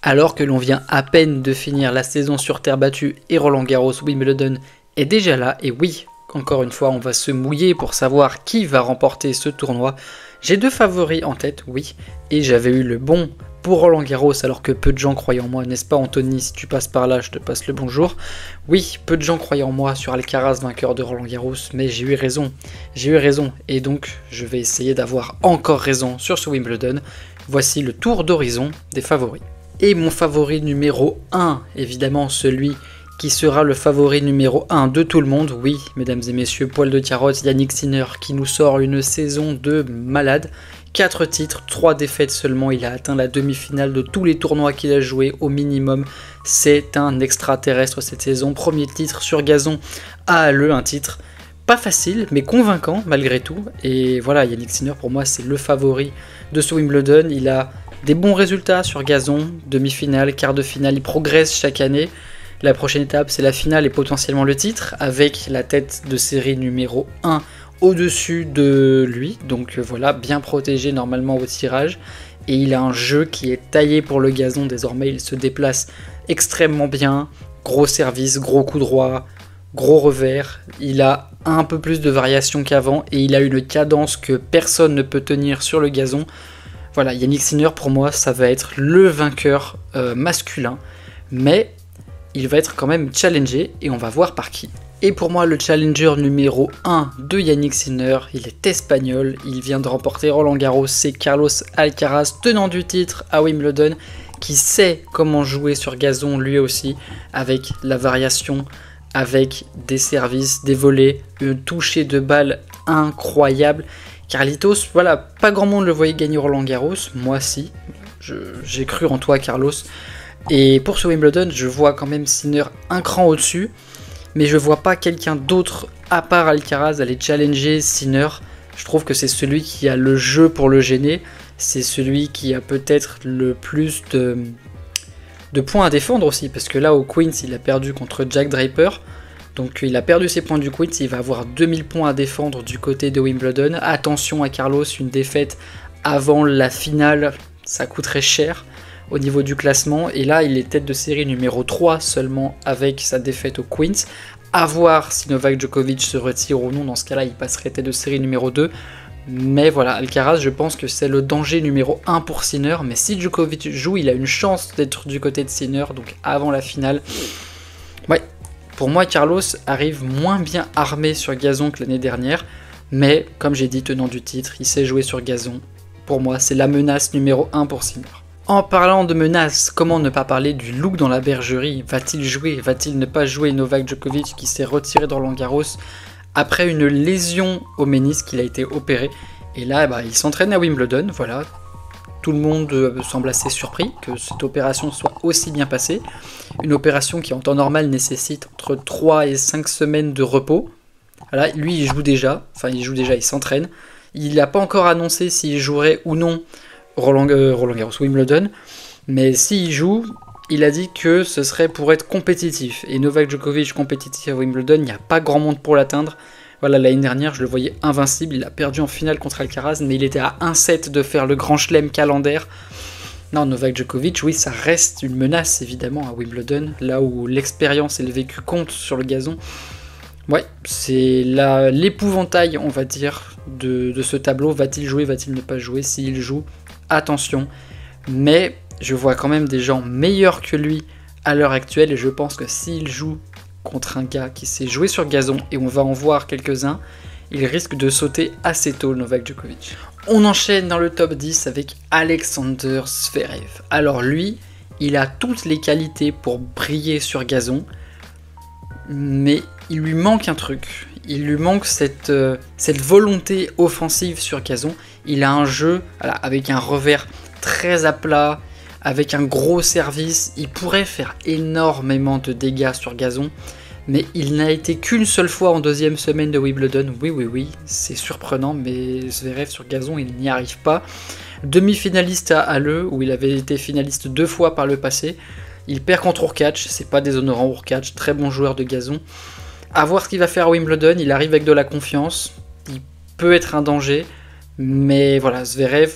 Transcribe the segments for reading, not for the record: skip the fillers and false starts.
Alors que l'on vient à peine de finir la saison sur terre battue et Roland-Garros Wimbledon est déjà là, et oui, encore une fois, on va se mouiller pour savoir qui va remporter ce tournoi. J'ai 2 favoris en tête, oui, et j'avais eu le bon pour Roland-Garros alors que peu de gens croyaient en moi, n'est-ce pas Anthony? Si tu passes par là, je te passe le bonjour. Oui, peu de gens croyaient en moi sur Alcaraz, vainqueur de Roland-Garros, mais j'ai eu raison, et donc je vais essayer d'avoir encore raison sur ce Wimbledon. Voici le tour d'horizon des favoris. Et mon favori numéro 1, évidemment celui qui sera le favori numéro 1 de tout le monde, oui, mesdames et messieurs, poil de carotte, Jannik Sinner, qui nous sort une saison de malade. 4 titres, 3 défaites seulement, il a atteint la demi-finale de tous les tournois qu'il a joué au minimum. C'est un extraterrestre cette saison, premier titre sur gazon à Halle, un titre pas facile mais convaincant malgré tout. Et voilà, Jannik Sinner pour moi c'est le favori de ce Wimbledon, il a des bons résultats sur gazon, demi-finale, quart de finale, il progresse chaque année. La prochaine étape c'est la finale et potentiellement le titre, avec la tête de série numéro 1 au-dessus de lui, donc voilà, bien protégé normalement au tirage, et il a un jeu qui est taillé pour le gazon désormais, il se déplace extrêmement bien, gros service, gros coup droit, gros revers, il a un peu plus de variation qu'avant, et il a une cadence que personne ne peut tenir sur le gazon. Voilà, Jannik Sinner pour moi ça va être le vainqueur masculin, mais il va être quand même challengé, et on va voir par qui. Et pour moi, le challenger numéro 1 de Jannik Sinner, il est espagnol, il vient de remporter Roland-Garros, c'est Carlos Alcaraz, tenant du titre à Wimbledon, qui sait comment jouer sur gazon lui aussi, avec la variation, avec des services, des volets, un toucher de balle incroyable. Carlitos, voilà, pas grand monde le voyait gagner Roland-Garros, moi si, j'ai cru en toi Carlos. Et pour ce Wimbledon, je vois quand même Sinner un cran au-dessus, mais je vois pas quelqu'un d'autre à part Alcaraz aller challenger Sinner. Je trouve que c'est celui qui a le jeu pour le gêner, c'est celui qui a peut-être le plus de points à défendre aussi, parce que là au Queens il a perdu contre Jack Draper, donc il a perdu ses points du Queens, il va avoir 2000 points à défendre du côté de Wimbledon. Attention à Carlos, une défaite avant la finale, ça coûterait cher au niveau du classement, et là il est tête de série numéro 3 seulement avec sa défaite au Queens. À voir si Novak Djokovic se retire ou non, dans ce cas là il passerait tête de série numéro 2, mais voilà, Alcaraz je pense que c'est le danger numéro 1 pour Sinner, mais si Djokovic joue il a une chance d'être du côté de Sinner, donc avant la finale. Ouais, pour moi Carlos arrive moins bien armé sur gazon que l'année dernière, mais comme j'ai dit, tenant du titre, il sait jouer sur gazon, pour moi c'est la menace numéro 1 pour Sinner. En parlant de menaces, comment ne pas parler du look dans la bergerie? Va-t-il jouer? Va-t-il ne pas jouer? Novak Djokovic qui s'est retiré de Roland-Garros après une lésion au ménisque, il a été opéré. Et là, il s'entraîne à Wimbledon, voilà. Tout le monde semble assez surpris que cette opération soit aussi bien passée. Une opération qui en temps normal nécessite entre 3 et 5 semaines de repos. Voilà, lui il il s'entraîne. Il n'a pas encore annoncé s'il jouerait ou non Roland-Garros Wimbledon, mais s'il joue, il a dit que ce serait pour être compétitif, et Novak Djokovic compétitif à Wimbledon, il n'y a pas grand monde pour l'atteindre. Voilà, l'année dernière je le voyais invincible, il a perdu en finale contre Alcaraz, mais il était à 1-7 de faire le grand chelem calendaire. Non, Novak Djokovic, oui, ça reste une menace évidemment à Wimbledon, là où l'expérience et le vécu comptent sur le gazon. Ouais, c'est l'épouvantail, on va dire, de ce tableau. Va-t-il jouer, va-t-il ne pas jouer? S'il joue, attention. Mais je vois quand même des gens meilleurs que lui à l'heure actuelle, et je pense que s'il joue contre un gars qui sait jouer sur gazon, et on va en voir quelques-uns, il risque de sauter assez tôt, Novak Djokovic. On enchaîne dans le top 10 avec Alexander Zverev. Alors lui, il a toutes les qualités pour briller sur gazon, mais il lui manque un truc. Il lui manque cette volonté offensive sur gazon. Il a un jeu avec un revers très à plat, avec un gros service. Il pourrait faire énormément de dégâts sur gazon, mais il n'a été qu'une seule fois en deuxième semaine de Wimbledon. Oui, c'est surprenant, mais Zverev sur gazon, il n'y arrive pas. Demi-finaliste à Halle, où il avait été finaliste 2 fois par le passé. Il perd contre Hurkacz, c'est pas déshonorant Hurkacz, très bon joueur de gazon. À voir ce qu'il va faire à Wimbledon, il arrive avec de la confiance, il peut être un danger, mais voilà, Zverev,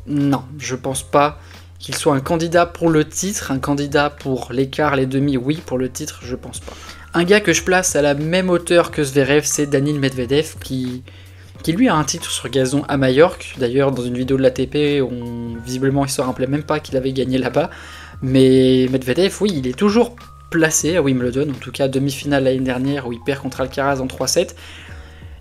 non, je pense pas qu'il soit un candidat pour le titre, un candidat pour l'écart, les demi, oui, pour le titre, je pense pas. Un gars que je place à la même hauteur que Zverev, c'est Daniil Medvedev, qui lui a un titre sur gazon à Majorque. D'ailleurs, dans une vidéo de l'ATP, visiblement il se rappelait même pas qu'il avait gagné là-bas. Mais Medvedev, oui, il est toujours placé à Wimbledon, en tout cas demi-finale l'année dernière où il perd contre Alcaraz en 3-7.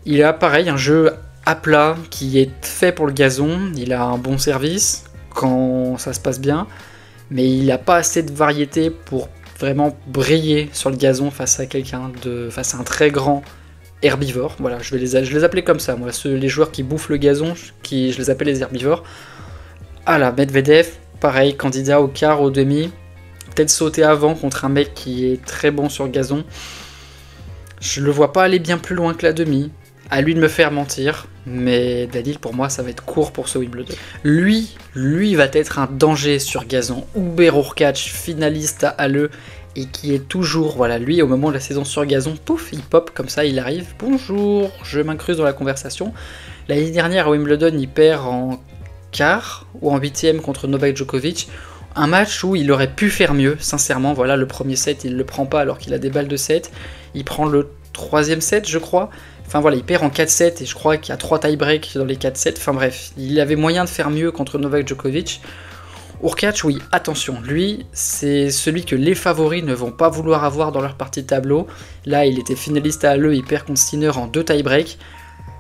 Il a pareil un jeu à plat qui est fait pour le gazon, il a un bon service quand ça se passe bien, mais il n'a pas assez de variété pour vraiment briller sur le gazon face à face à un très grand herbivore. Voilà, je les appelais comme ça, moi, les joueurs qui bouffent le gazon, je les appelle les herbivores. Ah là, Medvedev, pareil, candidat au quart, au demi, peut-être sauter avant contre un mec qui est très bon sur le gazon. Je le vois pas aller bien plus loin que la demi. À lui de me faire mentir, mais Daniil, pour moi, ça va être court pour ce Wimbledon. Lui va être un danger sur gazon. Hubert Hurkacz, finaliste à Halle, et qui est toujours, voilà, lui, au moment de la saison sur gazon, pouf, il pop comme ça, il arrive. Bonjour, je m'incruse dans la conversation. L'année dernière à Wimbledon, il perd en quart ou en huitième contre Novak Djokovic. Un match où il aurait pu faire mieux, sincèrement. Voilà, le premier set, il le prend pas alors qu'il a des balles de set. Il prend le troisième set, je crois. Enfin voilà, il perd en 4-7 et je crois qu'il y a 3 tie-breaks dans les 4-7. Enfin bref, il avait moyen de faire mieux contre Novak Djokovic. Hurkacz, oui, attention, lui, c'est celui que les favoris ne vont pas vouloir avoir dans leur partie de tableau. Là, il était finaliste à Halle, il perd contre Sinner en 2 tie-breaks.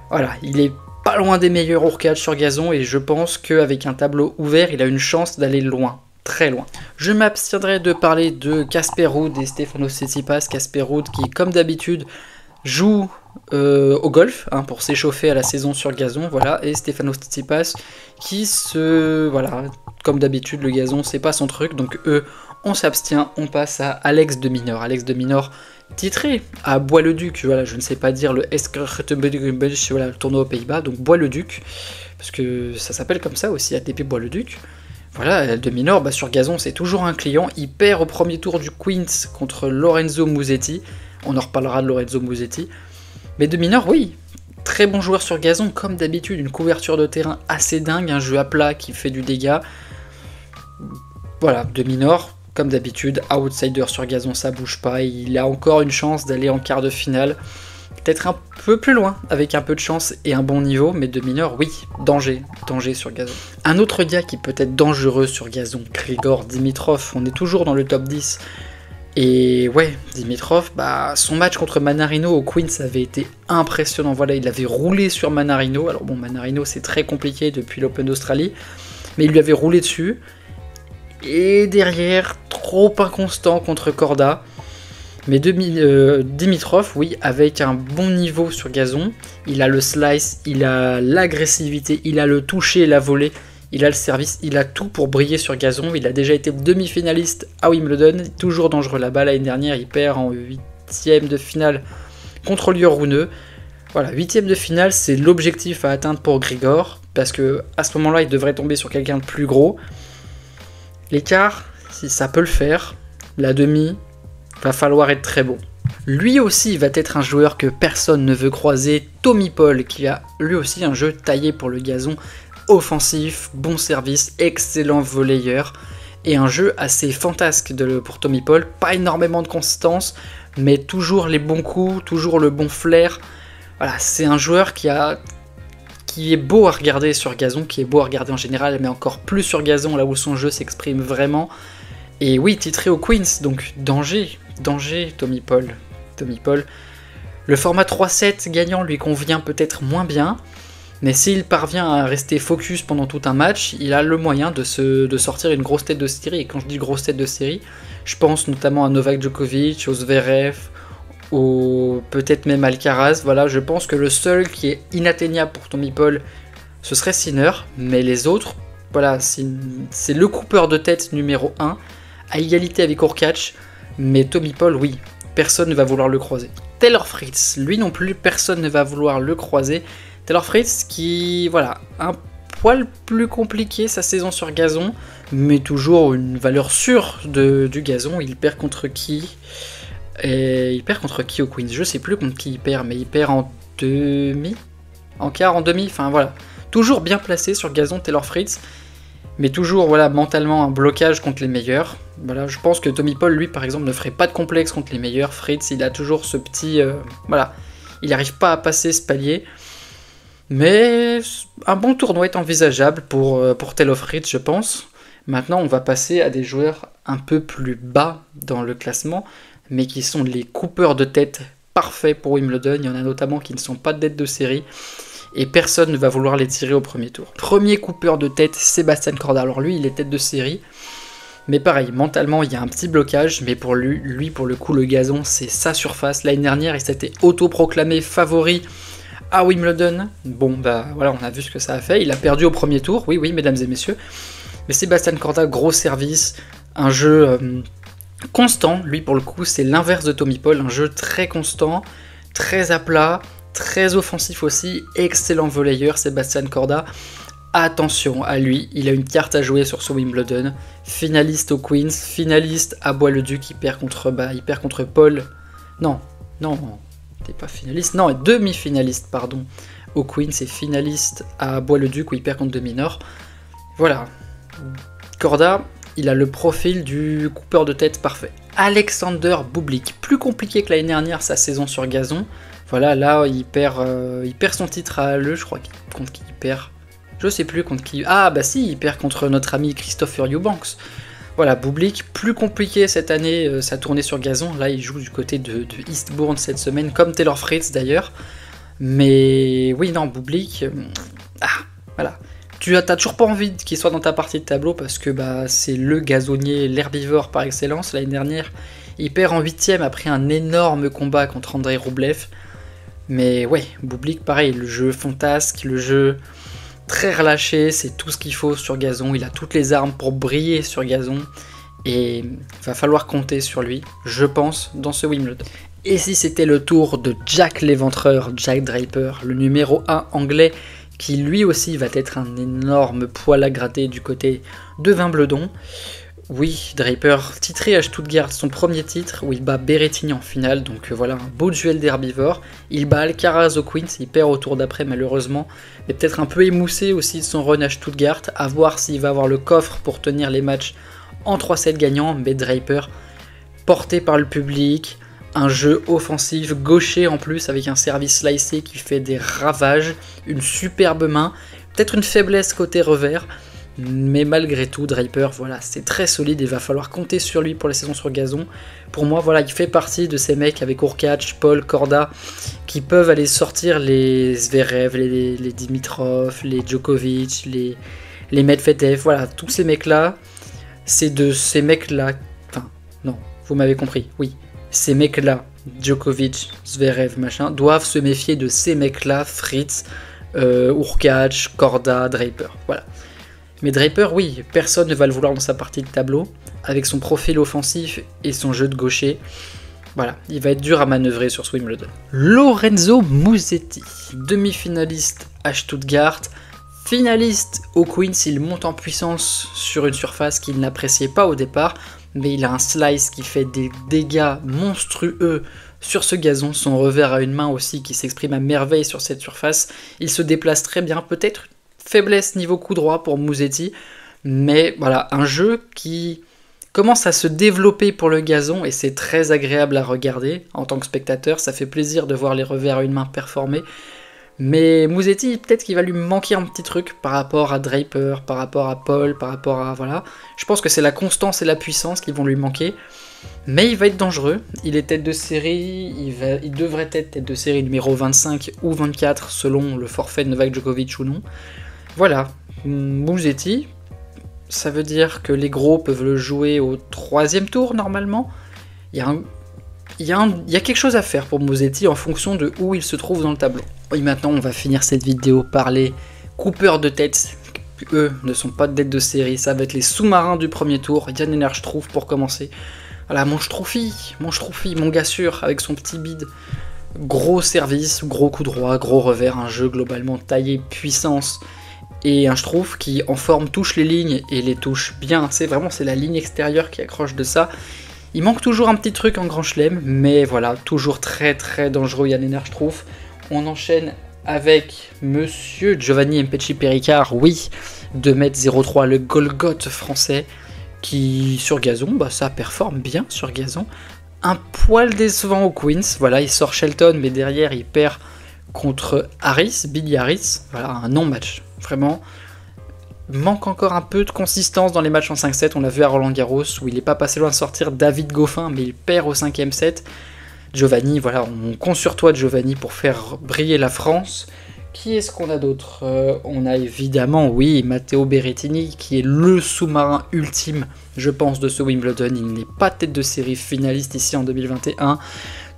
Voilà, il est pas loin des meilleurs Hurkacz sur gazon et je pense qu'avec un tableau ouvert, il a une chance d'aller loin. Très loin. Je m'abstiendrai de parler de Casper Ruud et Stefanos Tsitsipas. Casper Ruud qui, comme d'habitude, joue au golf pour s'échauffer à la saison sur le gazon, voilà, et Stefanos Tsitsipas qui voilà, comme d'habitude le gazon c'est pas son truc, donc on s'abstient, on passe à Alex de Minaur. Alex de Minaur titré à Bois-le-Duc, voilà, je ne sais pas dire le voilà, le tournoi aux Pays-Bas, donc Bois-le-Duc, parce que ça s'appelle comme ça aussi, ATP Bois-le-Duc. Voilà, de Minaur, sur gazon c'est toujours un client, il perd au premier tour du Queens contre Lorenzo Musetti, on en reparlera de Lorenzo Musetti, mais de Minaur, oui, très bon joueur sur gazon, comme d'habitude, une couverture de terrain assez dingue, un jeu à plat qui fait du dégât. Voilà, de Minaur, comme d'habitude, outsider sur gazon, ça bouge pas, il a encore une chance d'aller en quart de finale, peut-être un peu plus loin, avec un peu de chance et un bon niveau, mais de Minaur, oui, danger sur gazon. Un autre gars qui peut être dangereux sur gazon, Grigor Dimitrov, on est toujours dans le top 10, et ouais, Dimitrov, son match contre Mannarino au Queens avait été impressionnant, voilà, il avait roulé sur Mannarino, alors bon, Mannarino c'est très compliqué depuis l'Open d'Australie, mais il lui avait roulé dessus, et derrière, trop inconstant contre Korda. Mais Dimitrov, oui, avec un bon niveau sur gazon, il a le slice, il a l'agressivité, il a le toucher, la volée, il a le service, il a tout pour briller sur gazon. Il a déjà été demi-finaliste à Wimbledon, toujours dangereux là-bas. L'année dernière, il perd en 8e de finale contre Lior Rune. Voilà, 8e de finale, c'est l'objectif à atteindre pour Grigor, parce que à ce moment-là, il devrait tomber sur quelqu'un de plus gros. L'écart, si ça peut le faire, la demi, va falloir être très bon. Lui aussi va être un joueur que personne ne veut croiser, Tommy Paul, qui a lui aussi un jeu taillé pour le gazon, offensif, bon service, excellent volleyeur, et un jeu assez fantasque pour Tommy Paul, pas énormément de constance, mais toujours les bons coups, toujours le bon flair. Voilà, c'est un joueur qui est beau à regarder sur gazon, qui est beau à regarder en général, mais encore plus sur gazon, là où son jeu s'exprime vraiment. Et oui, titré au Queens, donc danger, Tommy Paul. Le format 3-7 gagnant lui convient peut-être moins bien, mais s'il parvient à rester focus pendant tout un match, il a le moyen de sortir une grosse tête de série. Et quand je dis grosse tête de série, je pense notamment à Novak Djokovic, au Zverev, ou peut-être même Alcaraz. Voilà, je pense que le seul qui est inatteignable pour Tommy Paul, ce serait Sinner, mais les autres, voilà, c'est le coupeur de tête numéro 1, à égalité avec Hurkacz, mais Tommy Paul, oui, personne ne va vouloir le croiser. Taylor Fritz, lui non plus, personne ne va vouloir le croiser. Taylor Fritz qui, voilà, un poil plus compliqué sa saison sur gazon, mais toujours une valeur sûre du gazon. Il perd contre qui? Et il perd contre qui au Queens? Je sais plus contre qui il perd, mais il perd en demi, en quart, en demi, enfin voilà. Toujours bien placé sur gazon Taylor Fritz. Mais toujours, voilà, mentalement un blocage contre les meilleurs. Voilà, je pense que Tommy Paul, lui, par exemple, ne ferait pas de complexe contre les meilleurs. Fritz, il a toujours ce petit... voilà, il n'arrive pas à passer ce palier. Mais un bon tournoi est envisageable pour Taylor Fritz, je pense. Maintenant, on va passer à des joueurs un peu plus bas dans le classement, mais qui sont les coupeurs de tête parfaits pour Wimbledon. Il y en a notamment qui ne sont pas de tête de série. Et personne ne va vouloir les tirer au premier tour. Premier coupeur de tête, Sébastien Corda. Alors lui, il est tête de série. Mais pareil, mentalement, il y a un petit blocage. Mais pour lui, pour le coup, le gazon, c'est sa surface. L'année dernière, il s'était autoproclamé favori à Wimbledon. Bon, bah voilà, on a vu ce que ça a fait. Il a perdu au premier tour. Oui, oui, mesdames et messieurs. Mais Sébastien Corda, gros service. Un jeu constant. Lui, pour le coup, c'est l'inverse de Tommy Paul. Un jeu très constant, très à plat. Très offensif aussi, excellent volleyeur, Sébastien Corda. Attention à lui, il a une carte à jouer sur ce Wimbledon. Finaliste au Queens, finaliste à Bois-le-Duc, il perd contre Paul. Non, t'es pas finaliste. Non, demi-finaliste, pardon, au Queens et finaliste à Bois-le-Duc où il perd contre Demi-Nord. Voilà. Corda, il a le profil du coupeur de tête parfait. Alexander Bublik, plus compliqué que l'année dernière sa saison sur gazon. Voilà, là, il perd son titre à Halle, je crois, contre qui il perd. Je sais plus contre qui... Ah, bah si, il perd contre notre ami Christopher Eubanks. Voilà, Bublik, plus compliqué cette année, sa tournée sur gazon. Là, il joue du côté de Eastbourne cette semaine, comme Taylor Fritz d'ailleurs. Mais oui, non, Bublik... voilà. Tu t'as toujours pas envie qu'il soit dans ta partie de tableau parce que bah, c'est le gazonnier, l'herbivore par excellence. L'année dernière, il perd en 8ème après un énorme combat contre Andrei Roublev. Mais ouais, Bublik, pareil, le jeu fantasque, le jeu très relâché, c'est tout ce qu'il faut sur gazon. Il a toutes les armes pour briller sur gazon. Et il va falloir compter sur lui, je pense, dans ce Wimbledon. Et si c'était le tour de Jack l'Éventreur, Jack Draper, le numéro 1 anglais, qui lui aussi va être un énorme poil à gratter du côté de Wimbledon. Oui, Draper, titré à Stuttgart, son premier titre, où il bat Berrettini en finale, donc voilà, un beau duel d'herbivores. Il bat Alcaraz au Queens, il perd au tour d'après malheureusement, mais peut-être un peu émoussé aussi de son run à Stuttgart, à voir s'il va avoir le coffre pour tenir les matchs en 3-7 gagnants, mais Draper, porté par le public, un jeu offensif, gaucher en plus, avec un service slicé qui fait des ravages, une superbe main, peut-être une faiblesse côté revers, mais malgré tout, Draper, voilà, c'est très solide et il va falloir compter sur lui pour la saison sur gazon. Pour moi, voilà, il fait partie de ces mecs avec Hurkacz, Paul, Corda, qui peuvent aller sortir les Zverev, les Dimitrov, les Djokovic, les Medvedev, voilà, tous ces mecs-là, c'est de ces mecs-là, enfin, non, vous m'avez compris, oui, ces mecs-là, Djokovic, Zverev, machin, doivent se méfier de ces mecs-là, Fritz, Hurkacz, Corda, Draper, voilà. Mais Draper, oui, personne ne va le vouloir dans sa partie de tableau, avec son profil offensif et son jeu de gaucher. Voilà, il va être dur à manœuvrer sur ce Wimbledon. Lorenzo Musetti, demi-finaliste à Stuttgart, finaliste au Queens, il monte en puissance sur une surface qu'il n'appréciait pas au départ, mais il a un slice qui fait des dégâts monstrueux sur ce gazon, son revers à une main aussi qui s'exprime à merveille sur cette surface, il se déplace très bien, peut-être faiblesse niveau coup droit pour Musetti, mais voilà, un jeu qui commence à se développer pour le gazon et c'est très agréable à regarder en tant que spectateur, ça fait plaisir de voir les revers à une main performer, mais Musetti, peut-être qu'il va lui manquer un petit truc par rapport à Draper, par rapport à Paul, par rapport à... voilà, je pense que c'est la constance et la puissance qui vont lui manquer, mais il va être dangereux, il est tête de série, il devrait être tête de série numéro 25 ou 24 selon le forfait de Novak Djokovic ou non. Voilà, Musetti, ça veut dire que les gros peuvent le jouer au 3e tour normalement. Il y a quelque chose à faire pour Musetti en fonction de où il se trouve dans le tableau. Et maintenant, on va finir cette vidéo par les coupeurs de tête. Eux ne sont pas de tête de série, ça va être les sous-marins du premier tour. Jan-Lennart Struff pour commencer. Voilà, mon Struffy, mon gars sûr, avec son petit bide. Gros service, gros coup droit, gros revers, un jeu globalement taillé, puissance. Et un Struff qui en forme touche les lignes et les touche bien, c'est la ligne extérieure qui accroche de ça. Il manque toujours un petit truc en grand chelem, mais voilà, toujours très très dangereux Jan-Lennart Struff. On enchaîne avec Monsieur Giovanni Mpetshi Pericard, oui, 2,03 m, le Golgoth français, qui sur gazon, bah ça performe bien sur gazon. Un poil décevant au Queens, voilà, il sort Shelton, mais derrière il perd contre Harris, Billy Harris, voilà, un non-match, vraiment. Manque encore un peu de consistance dans les matchs en 5-7, on l'a vu à Roland-Garros, où il n'est pas passé loin de sortir David Goffin, mais il perd au 5e set. Giovanni, voilà, on compte sur toi Giovanni pour faire briller la France. Qui est-ce qu'on a d'autre? On a évidemment, oui, Matteo Berrettini, qui est le sous-marin ultime, je pense, de ce Wimbledon. Il n'est pas tête de série finaliste ici en 2021.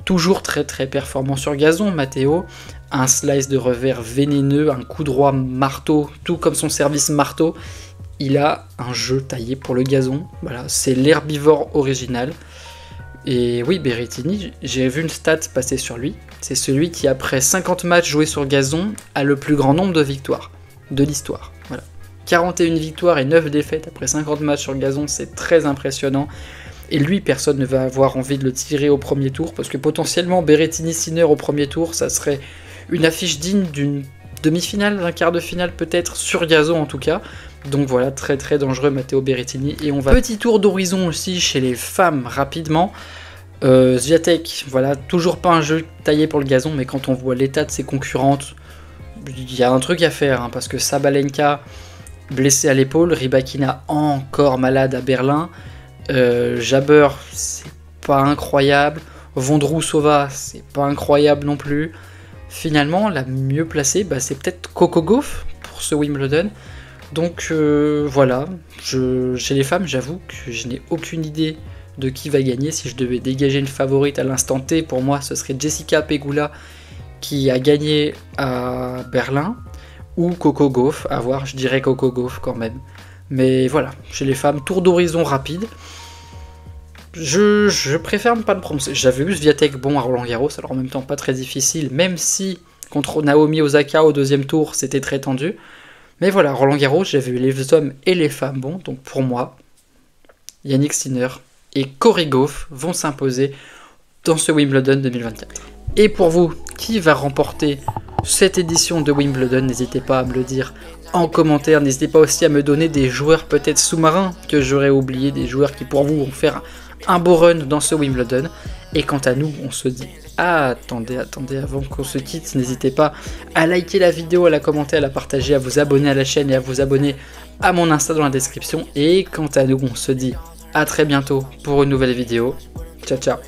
Toujours très très performant sur gazon, Matteo. Un slice de revers vénéneux, un coup droit marteau, tout comme son service marteau. Il a un jeu taillé pour le gazon. Voilà, c'est l'herbivore original. Et oui, Berrettini, j'ai vu une stat passer sur lui. C'est celui qui, après 50 matchs joués sur gazon, a le plus grand nombre de victoires de l'histoire. Voilà. 41 victoires et 9 défaites après 50 matchs sur gazon, c'est très impressionnant. Et lui, personne ne va avoir envie de le tirer au premier tour, parce que potentiellement, Berrettini-Sinner au premier tour, ça serait une affiche digne d'une demi-finale, d'un quart de finale peut-être, sur gazon en tout cas. Donc voilà, très très dangereux Matteo Berrettini. Et on va... Petit tour d'horizon aussi chez les femmes, rapidement. Swiatek, voilà, toujours pas un jeu taillé pour le gazon, mais quand on voit l'état de ses concurrentes, il y a un truc à faire, hein, parce que Sabalenka, blessée à l'épaule, Rybakina encore malade à Berlin, Jabber, c'est pas incroyable, Vondrousova, c'est pas incroyable non plus. Finalement, la mieux placée, bah, c'est peut-être Coco Gauff pour ce Wimbledon. Donc voilà, chez les femmes, j'avoue que je n'ai aucune idée de qui va gagner. Si je devais dégager une favorite à l'instant T, pour moi, ce serait Jessica Pegula qui a gagné à Berlin, ou Coco Gauff, à voir, je dirais Coco Gauff quand même. Mais voilà, chez les femmes, tour d'horizon rapide. Je préfère ne pas me prononcer. J'avais vu Swiatek bon à Roland-Garros, alors en même temps pas très difficile, même si contre Naomi Osaka au deuxième tour, c'était très tendu. Mais voilà, Roland-Garros, j'avais vu les hommes et les femmes bons, donc pour moi, Yannick Sinner et Cory Gauff vont s'imposer dans ce Wimbledon 2024. Et pour vous, qui va remporter cette édition de Wimbledon? N'hésitez pas à me le dire en commentaire, n'hésitez pas aussi à me donner des joueurs peut-être sous-marins que j'aurais oublié, des joueurs qui pour vous vont faire un beau run dans ce Wimbledon. Et quant à nous, on se dit attendez, avant qu'on se quitte, n'hésitez pas à liker la vidéo, à la commenter, à la partager, à vous abonner à la chaîne et à vous abonner à mon Insta dans la description. Et quant à nous, on se dit à très bientôt pour une nouvelle vidéo. Ciao ciao.